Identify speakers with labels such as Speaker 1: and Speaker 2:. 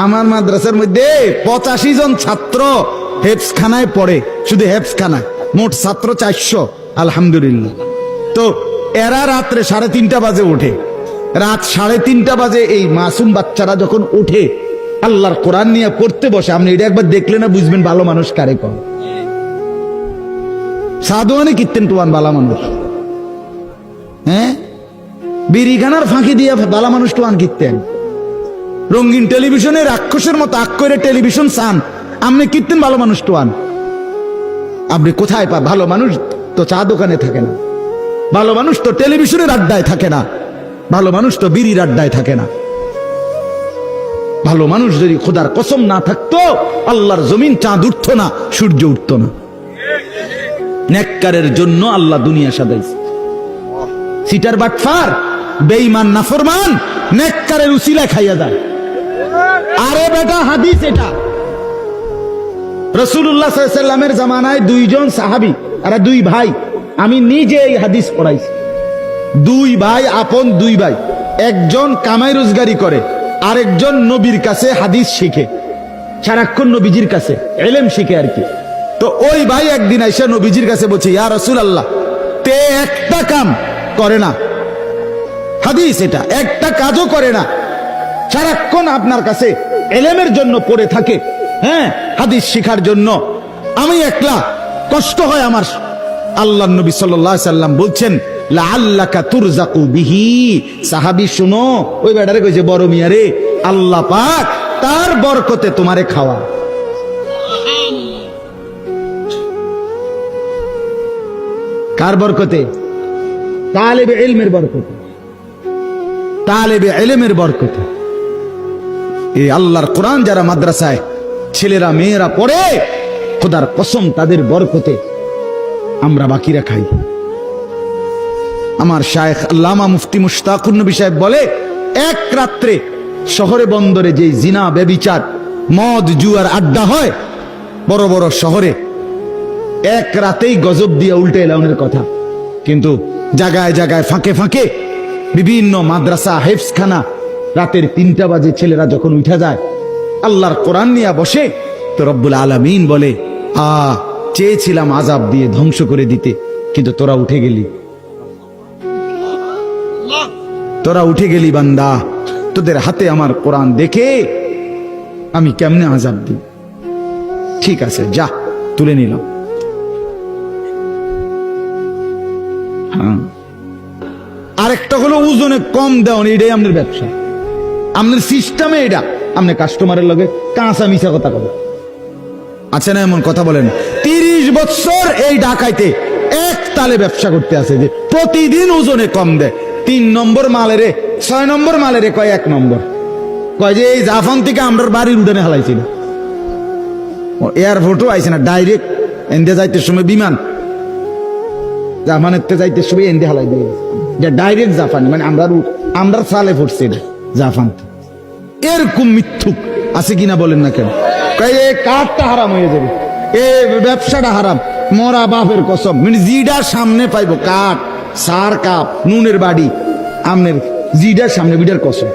Speaker 1: আমার মাদ্রাসার মধ্যে 85 জন ছাত্র হেফজখানায় পড়ে, শুধু হেফজখানায় মোট ছাত্র 400 আলহামদুলিল্লাহ। তো এরা রাত্রে 3:30 বাজে ওঠে, রাত 3:30 বাজে এই মাসুম বাচ্চারা যখন উঠে আল্লাহর কোরআন নিয়ে পড়তে বসে, আপনি এটা একবার দেখলে না বুঝবেন ভালো মানুষ কারে কম। সাধুয়ানি কীর্তেন টুয়ান ভালো মানুষ, হ্যাঁ বিড়িখানার ফাঁকি দিয়ে ভালো মানুষ টুয়ান কীর্তেন। রঙিন টেলিভিশনে রাক্ষসের মতো আক করে টেলিভিশন চান, আপনি কীর্তেন ভালো মানুষ টুয়ান। আপনি কোথায় পা? ভালো মানুষ তো চা দোকানে থাকে না, ভালো মানুষ তো টেলিভিশনের আড্ডায় থাকে না, ভালো মানুষ তো বিড়ির আড্ডায় থাকে না। ভালো মানুষ যদি খোদার কসম না থাকতো আল্লাহর জমিন চাঁদ উঠতো না, সূর্য উঠতো না। নেককারের জন্য আল্লাহ দুনিয়া সাজাইছে। সিটার বাটফার বেঈমান নাফরমান নেককারের উসিলায় খাইয়া যায়। আরে বেটা হাদিস এটা, রাসূলুল্লাহ সাল্লাল্লাহু আলাইহি ওয়াসাল্লামের জামানায় 2 জন সাহাবী আর 2 ভাই, আমি নিজে এই হাদিস পড়াইছি। 2 ভাই, আপন 2 ভাই, একজন কামাই রোজগারি করে, আরেকজন নবীর কাছে হাদিস শিখে, সারাক্ষণ নবীজির কাছে ইলম শিখে আর কি। তো ওই ভাই একদিন আইসা নবীজির কাছে বলছে, ইয়া রাসূলুল্লাহ, তে একটা কাম করে না, হাদিস এটা, একটা কাজও করে না, সারাক্ষণ আপনার কাছে ইলমের জন্য পড়ে থাকে, হ্যাঁ হাদিস শিখার জন্য, আমি একলা কষ্ট হয় আমার। আল্লাহর নবী সাল্লাল্লাহু আলাইহি সাল্লাম বলছেন, লাআল্লাকা তুরজাকু বিহি। সাহাবী শুনো, ওই বেটারে কইছে, বড় মিয়া রে, আল্লাহ পাক তার বরকতে তোমারে খাওয়া। কার বরকতে? তালেবে ইলমের বরকতে, তালেবে ইলমের বরকতে। এই আল্লাহর কোরআন যারা মাদ্রাসায় ছেলেরা মেয়েরা পড়ে, খোদার কসম তাদের বরকতে আমরা বাকিরা খাই। আমার শায়েখ আল্লামা মুফতি মুশতাকুর নবী সাহেব বলে, এক রাত্রে শহরে বন্দরে যে জিনা ব্যভিচার মদ জুয়ার আড্ডা হয় বড় বড় শহরে, এক রাতেই গজব দিয়ে উল্টে এলাউনের কথা। কিন্তু জায়গায় জায়গায় ফাঁকে ফাঁকে বিভিন্ন মাদ্রাসা হেফজখানা রাতের 3টা বাজে ছেলেরা যখন উঠে যায় আল্লাহর কোরআন নিয়ে বসে, তো রব্বুল আলামিন বলে, চেয়েছিলাম আযাব দিয়ে ধ্বংস করে দিতে, কিন্তু তোরা উঠে গেলি, তোরা উঠে গেলি বান্দা, তোদের হাতে আমার কোরআন দেখে আমি কেমনে আযাব দিই। ঠিক আছে, যা, তুলে নিলাম। আরেকটা হলো ওজনে কম দেওয়া, এটাই আপনার ব্যবসা, আপনার সিস্টেমে এটা। আপনি কাস্টমারের লগে কাঁচা মিশা কথা বলেন, আছে না এমন কথা বলেন? 30 বছর এই ঢাকাইতে এক তালে ব্যবসা করতে আছে, যে প্রতিদিন ওজনে কম দেয়। 3 নম্বর মালেরে 6 নম্বর মালেরে কয় 1 নম্বর, কয় যে এই জাফান থেকে আমরা বাড়ির উঠানে হালাইছিল, এয়ারপোর্টও আইছে না, ডাইরেক্ট এন্ডে যাইতে সময় বিমান, জাফানের যাইতে সময় এন্ডে হালাই দিয়ে, যে ডাইরেক্ট জাফান, মানে আমরা সালে পড়ছি জাফান। এরকম মিথ্যুক আছে কিনা বলেন না কেন? কাঠটা হারাম হয়ে যাবে, এ ব্যবসাটা হারাম, মরা বাপের কসম। মানে জিডার সামনে পাইবো কাঠ, সার কাপ, নুনের বাড়ি, আমনের জিডার সামনে বিডার কসম।